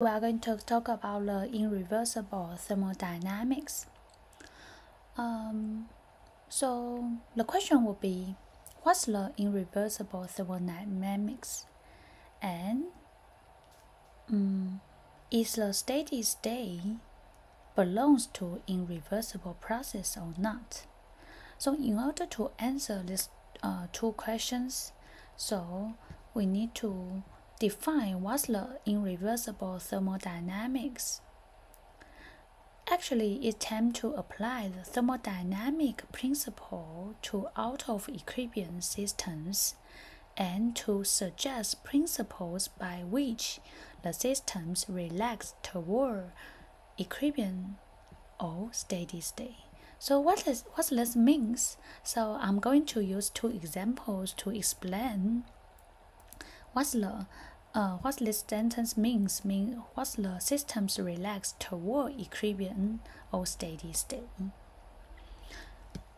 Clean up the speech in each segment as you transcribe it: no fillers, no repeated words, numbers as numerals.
We are going to talk about the irreversible thermodynamics. So the question will be, what's the irreversible thermodynamics? And is the steady state belongs to irreversible process or not? So in order to answer these two questions, so we need to define what's the irreversible thermodynamics. Actually, it attempts to apply the thermodynamic principle to out-of-equilibrium systems and to suggest principles by which the systems relax toward equilibrium or steady state. So what this means? So I'm going to use two examples to explain what this sentence means. What's the systems relax toward equilibrium or steady state.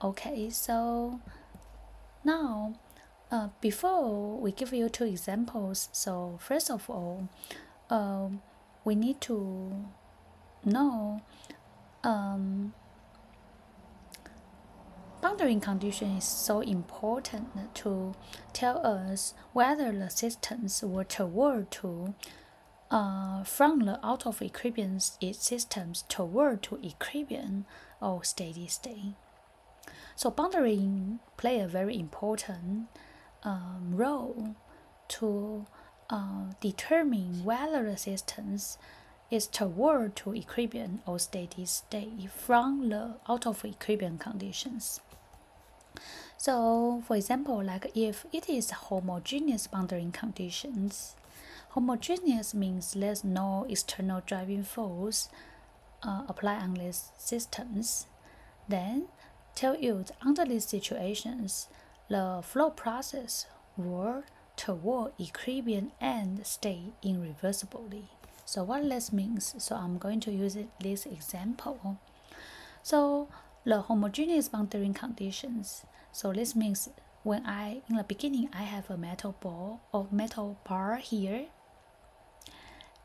Okay, so now before we give you two examples, so first of all, we need to know boundary condition is so important to tell us whether the systems were toward to from the out of equilibrium systems toward to equilibrium or steady state. So boundary play a very important role to determine whether the systems is toward to equilibrium or steady state from the out of equilibrium conditions. So, for example, like if it is homogeneous boundary conditions, homogeneous means there's no external driving force applied on these systems. Then, tell you that under these situations, the flow process will toward equilibrium and stay irreversibly. So what this means? So I'm going to use this example. So the homogeneous boundary conditions. So this means when in the beginning I have a metal ball or metal bar here,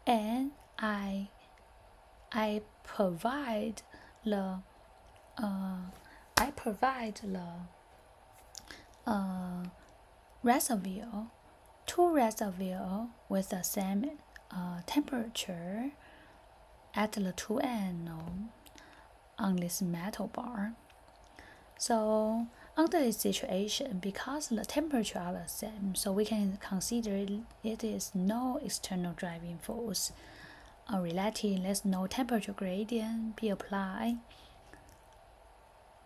and I provide the reservoir, two reservoirs with the same temperature at the two ends on this metal bar. So under this situation, because the temperature are the same, so we can consider it is no external driving force relating. There's no temperature gradient be applied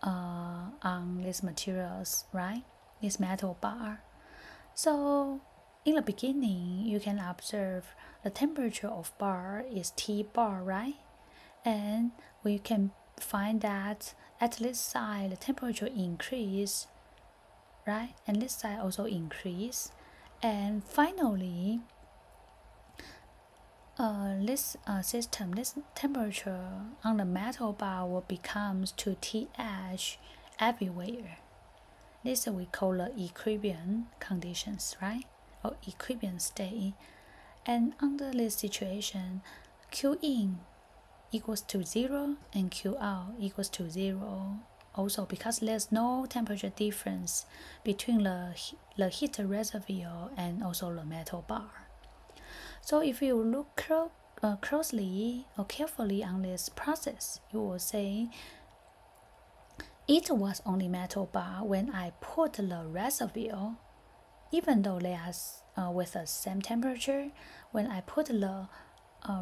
on these materials, right? This metal bar. So in the beginning, you can observe the temperature of bar is T bar, right? And we can find that at this side the temperature increase, right? And this side also increase. And finally, this system, this temperature on the metal bar will becomes to TH everywhere. This we call the equilibrium conditions, right? Or equilibrium state. And under this situation, Q in equals to 0 and Q out equals to 0. Also, because there's no temperature difference between the heat reservoir and also the metal bar. So if you look closely or carefully on this process, you will say it was only metal bar when I put the reservoir, even though they are with the same temperature. When I put the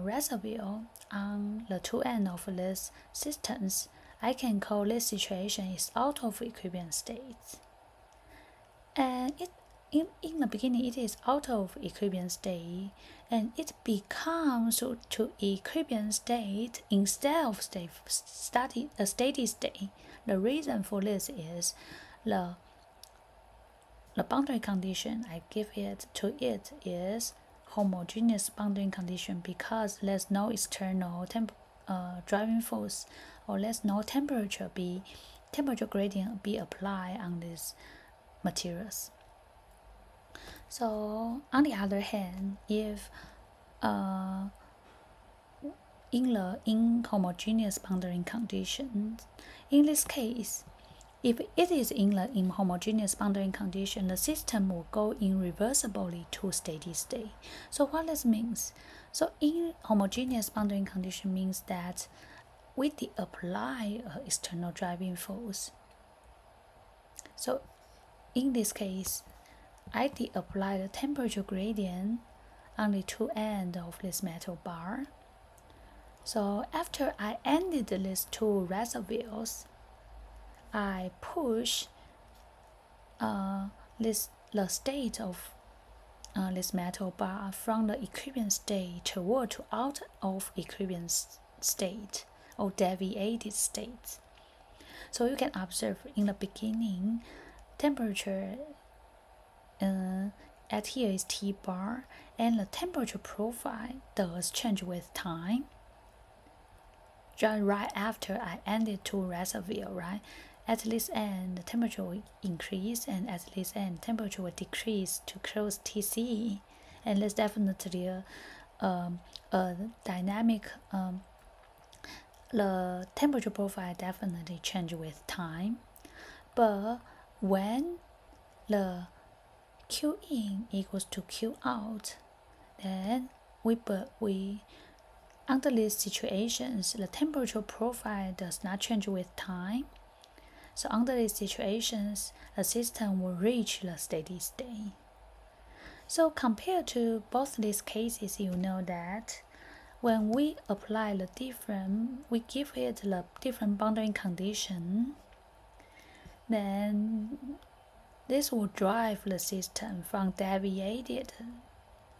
reservoir on the two ends of these systems, I can call this situation is out of equilibrium state. And in the beginning, it is out of equilibrium state, and it becomes to equilibrium state instead of steady state. The reason for this is the boundary condition I give it to it is homogeneous boundary condition, because there's no external driving force, or there's no temperature gradient be applied on these materials. So on the other hand, if in the inhomogeneous boundary condition. In this case, if it is in the inhomogeneous boundary condition, the system will go irreversibly to steady state. So what this means? So inhomogeneous boundary condition means that we apply an external driving force. So in this case, I apply the temperature gradient on the two ends of this metal bar. So after I ended these two reservoirs, I push the state of this metal bar from the equilibrium state toward to out of equilibrium state or deviated state. So you can observe in the beginning, temperature at here is T bar, and the temperature profile does change with time. Just right after I ended two reservoir, right? At this end, the temperature will increase, and at this end, temperature will decrease to close Tc, and that's definitely a dynamic. The temperature profile definitely change with time, but when the Q in equals to Q out, then under these situations, the temperature profile does not change with time. So under these situations, the system will reach the steady state. So compared to both these cases, you know that when we apply the we give it the different boundary condition, then this will drive the system from deviated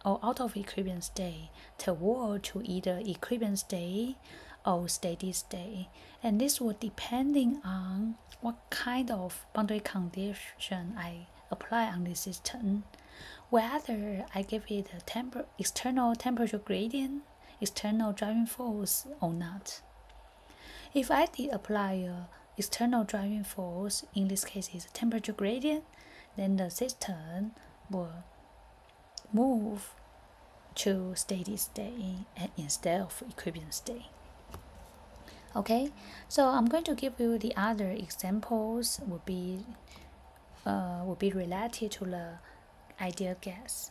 or out of equilibrium state toward to either equilibrium state or steady state, and this will depending on what kind of boundary condition I apply on the system, whether I give it a external temperature gradient, external driving force or not. If I apply a external driving force, in this case is a temperature gradient, then the system will move to steady state instead of equilibrium state. Okay, so I'm going to give you the other examples would be related to the ideal gas.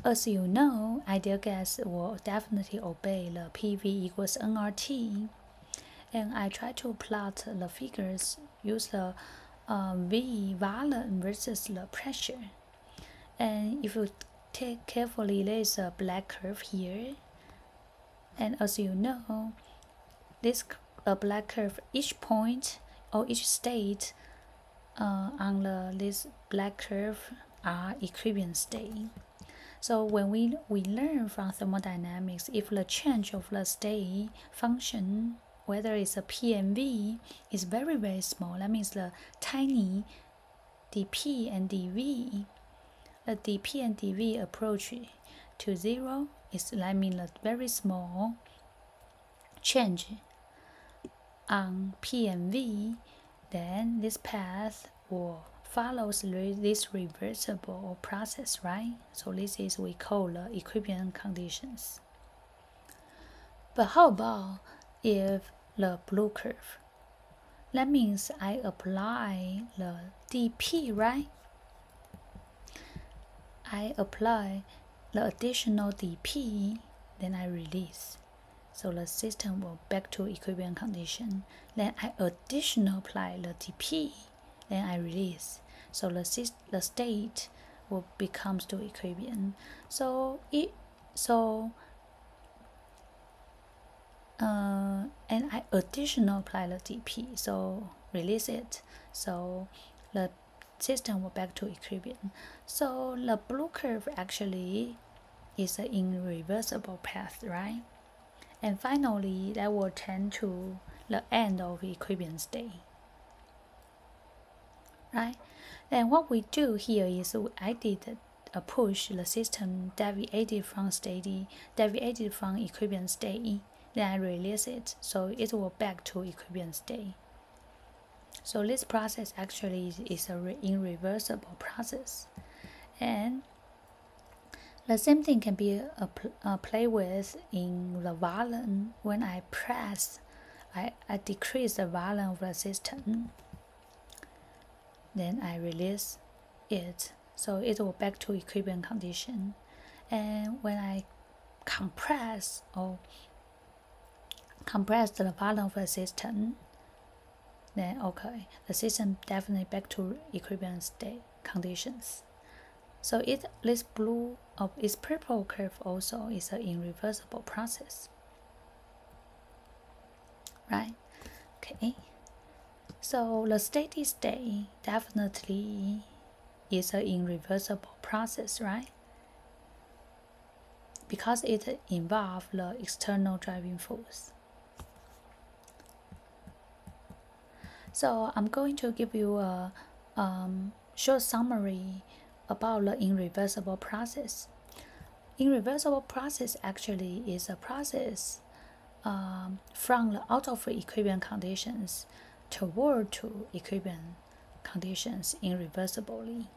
As you know, ideal gas will definitely obey the PV equals nRT, and I try to plot the figures, use the V volume versus the pressure. And if you take carefully, there is a black curve here, and as you know, this black curve, each point or each state on this black curve are equilibrium state. So when we learn from thermodynamics, if the change of the state function, whether it's a P and V, is very, very small, that means the tiny dP and dV, the dP and dV approach to zero, that means a very small change on P and V, then this path will follows this reversible process, right? So this is we call the equilibrium conditions. But how about if the blue curve? That means I apply the dP, right? I apply the additional dP, then I release. So the system will back to equilibrium condition. Then I additional apply the dP, then I release. So the state will becomes to equilibrium. And I additional apply the dP, so release it. So the system will back to equilibrium. So the blue curve actually is an irreversible path, right? And finally, that will tend to the end of equilibrium state, right? And what we do here is I did a push the system deviated from equilibrium state, then I release it, so it will back to equilibrium state. So this process actually is a irreversible process, and The same thing can be played with in the volume. When I press, I decrease the volume of the system. Then I release it, so it will back to equilibrium condition. And when I compress the volume of the system, then okay, the system definitely back to equilibrium state conditions. So this blue of its purple curve also is an irreversible process, right? Okay, so the steady state definitely is an irreversible process, right? Because it involves the external driving force. So I'm going to give you a short summary about the irreversible process. Irreversible process actually is a process from the out of equilibrium conditions toward to equilibrium conditions irreversibly.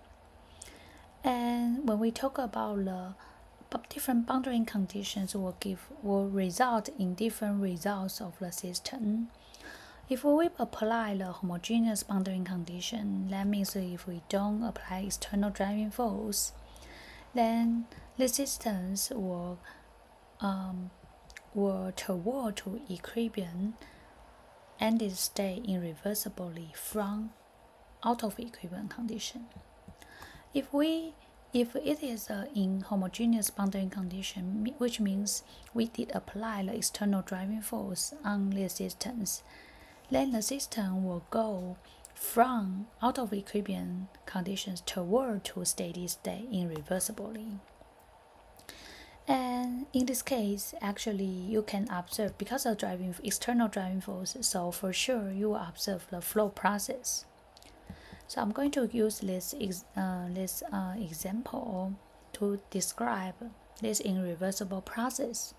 And when we talk about the different boundary conditions will result in different results of the system. If we apply the homogeneous boundary condition, that means if we don't apply external driving force, then the systems will toward to equilibrium and it stay irreversibly from out of equilibrium condition. If it is in homogeneous boundary condition, which means we did apply the external driving force on the systems, then the system will go from out of equilibrium conditions toward to steady state irreversibly. And in this case, actually, you can observe because of external driving force, so for sure you will observe the flow process. So I'm going to use this example to describe this irreversible process.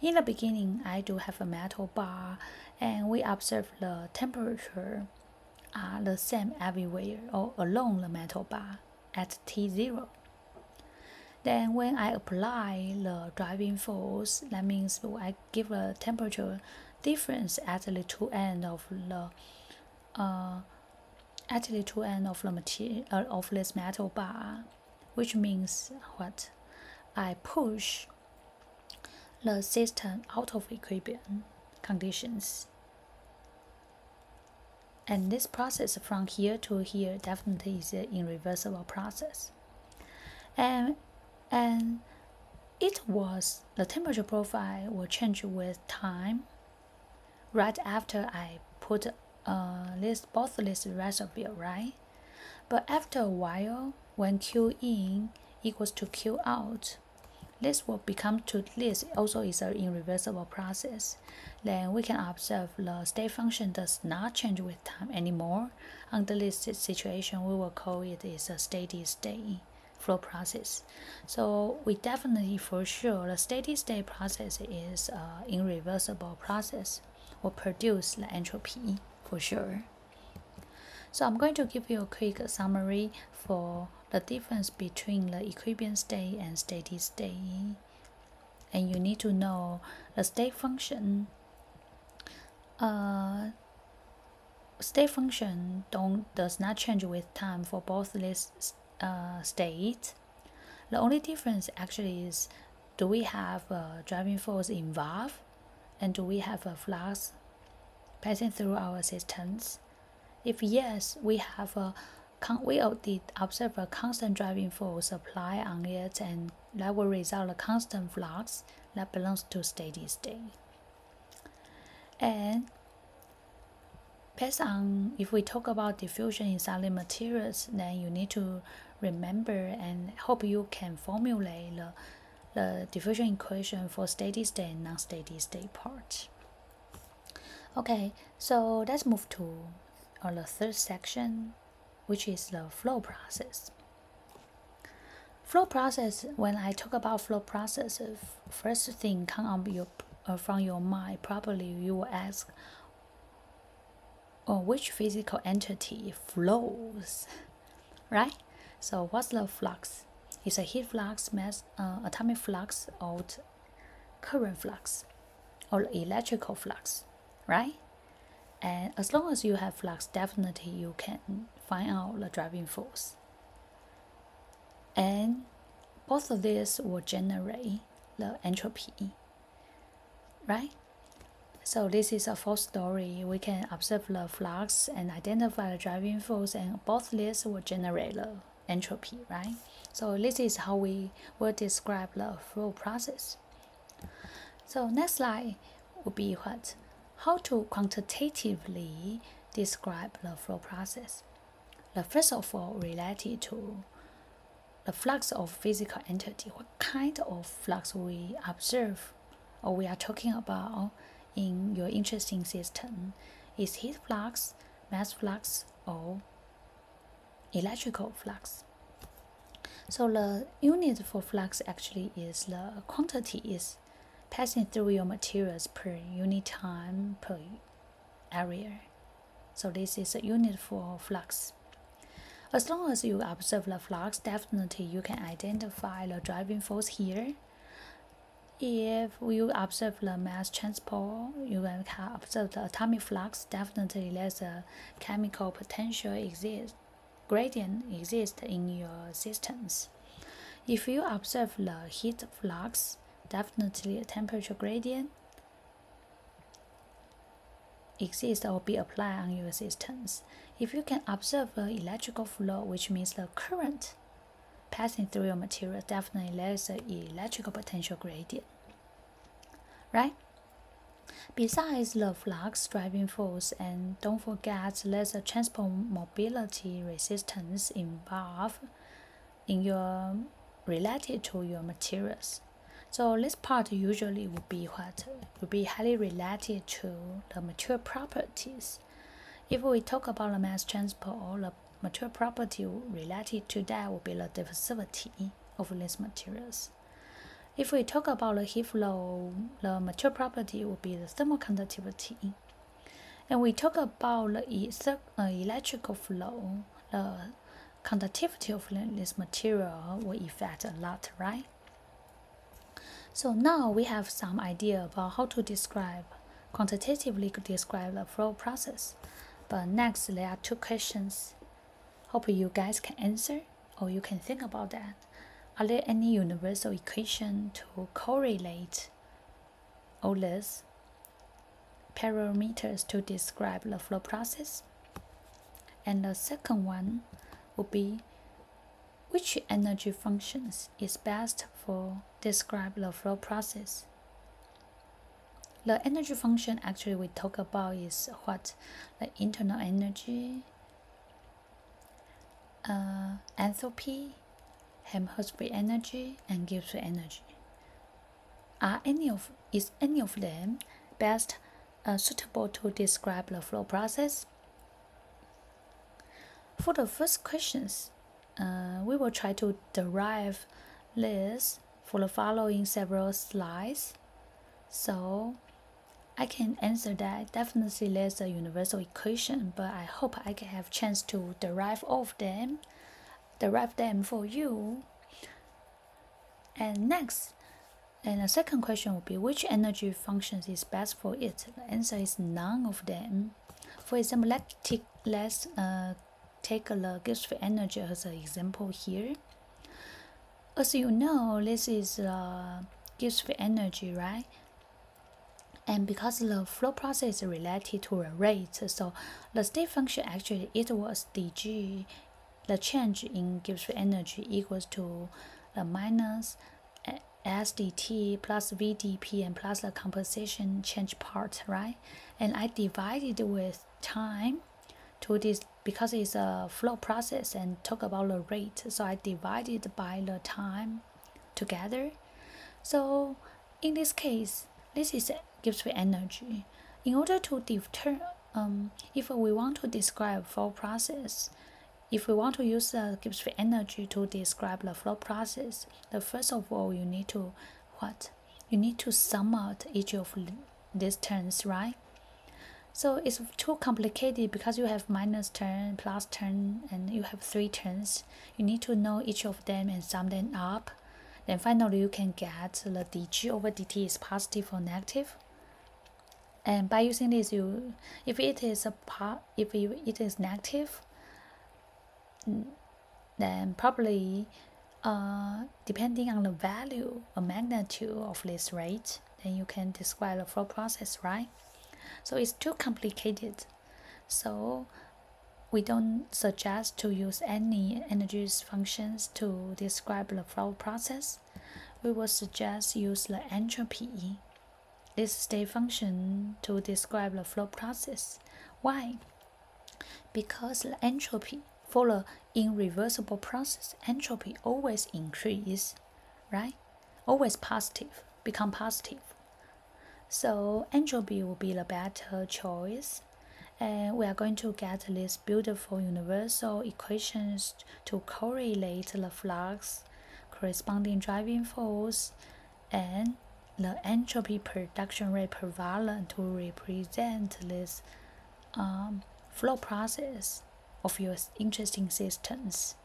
In the beginning, I do have a metal bar, and we observe the temperature are the same everywhere or along the metal bar at T0. Then when I apply the driving force, that means I give a temperature difference at the two ends of the material of this metal bar, which means what? I push the system out of equilibrium conditions. And this process from here to here definitely is an irreversible process. And the temperature profile will change with time right after I put both this reservoir, right? But after a while, when Q in equals to Q out, this will become to this also is an irreversible process. Then we can observe the state function does not change with time anymore. Under this situation, we will call it is a steady state flow process. So we definitely for sure the steady state process is an irreversible process, will produce the entropy for sure. So I'm going to give you a quick summary for the difference between the equilibrium state and steady state. And you need to know the state function. State function does not change with time for both these states. The only difference actually is, do we have a driving force involved, and do we have a flux passing through our systems? If yes, we did observe a constant driving force applied on it, and that will result in a constant flux that belongs to steady state. And based on, if we talk about diffusion in solid materials, then you need to remember and hope you can formulate the diffusion equation for steady state and non-steady state part. Okay, so let's move to the third section, which is the flow process. Flow process, when I talk about flow process, first thing come up from your mind, probably you will ask, which physical entity flows, right? So what's the flux? is a heat flux, mass, atomic flux, or current flux, or electrical flux, right? And as long as you have flux, definitely you can find out the driving force. And both of these will generate the entropy, right? So this is a full story. We can observe the flux and identify the driving force, and both these will generate the entropy, right? So this is how we will describe the flow process. So next slide will be what? How to quantitatively describe the flow process. The first of all, related to the flux of physical entity. What kind of flux we observe or we are talking about in your interesting system? Is heat flux, mass flux, or electrical flux? So the unit for flux actually is the quantity is passing through your materials per unit time per area. So this is a unit for flux. As long as you observe the flux, definitely you can identify the driving force here. If you observe the mass transport, you can observe the atomic flux. Definitely there's a chemical potential gradient exists in your systems. If you observe the heat flux, definitely a temperature gradient exists or be applied on your systems. If you can observe the electrical flow, which means the current passing through your material, definitely there's an electrical potential gradient, right? Besides the flux driving force, and don't forget there's a transport mobility resistance involved in your related to your materials. So this part usually would be highly related to the material properties. If we talk about the mass transport, the material property related to that would be the diffusivity of these materials. If we talk about the heat flow, the material property would be the thermal conductivity. And we talk about the electrical flow, the conductivity of this material will affect a lot, right? So now we have some idea about how to quantitatively describe the flow process. But next, there are two questions. Hope you guys can answer, or you can think about that. Are there any universal equation to correlate all these parameters to describe the flow process? And the second one would be, which energy functions is best for describe the flow process? The energy function actually we talk about is what? The internal energy, enthalpy, Helmholtz-free energy, and Gibbs-free energy. Is any of them best suitable to describe the flow process? For the first questions, we will try to derive this for the following several slides. So I can answer that. Definitely there's a universal equation, but I hope I can have chance to derive them for you. And next, and the second question will be, which energy functions is best for it? The answer is none of them. For example, let's take the Gibbs-free energy as an example here. As you know, this is Gibbs-free energy, right? And because the flow process is related to a rate, so the state function actually it was dg, the change in Gibbs-free energy equals to the minus SDT plus VDP and plus the composition change part, right? And I divided with time to this because it's a flow process and talk about the rate, so I divided by the time together. So in this case, this is Gibbs-free energy. In order to determine, if we want to describe flow process, if we want to use the Gibbs-free energy to describe the flow process, the first of all you need to sum out each of these terms, right? So it's too complicated because you have minus term, plus term, and you have 3 terms. You need to know each of them and sum them up. Then finally you can get the dg over dt is positive or negative. And by using this, if it is negative, then probably depending on the value or magnitude of this rate, then you can describe the flow process, right? So it's too complicated. So we don't suggest to use any energy functions to describe the flow process. We will suggest use the entropy, this state function, to describe the flow process. Why? Because the entropy for the irreversible process, entropy always increase, right? Always positive, become positive. So entropy will be the better choice. And we are going to get these beautiful universal equations to correlate the flux, corresponding driving force, and the entropy production rate per volume to represent this flow process of your interesting systems.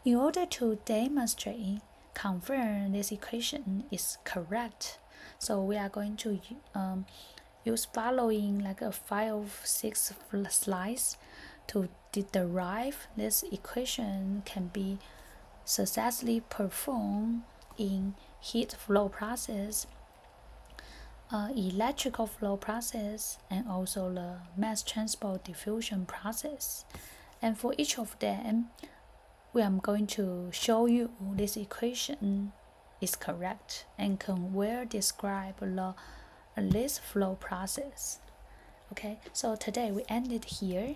In order to demonstrate, confirm this equation is correct, so we are going to use following like a 5 or 6 slides to derive this equation can be successfully performed in heat flow process, electrical flow process, and also the mass transport diffusion process. And for each of them, we are going to show you this equation is correct and can well describe this flow process. Okay, so today we ended here.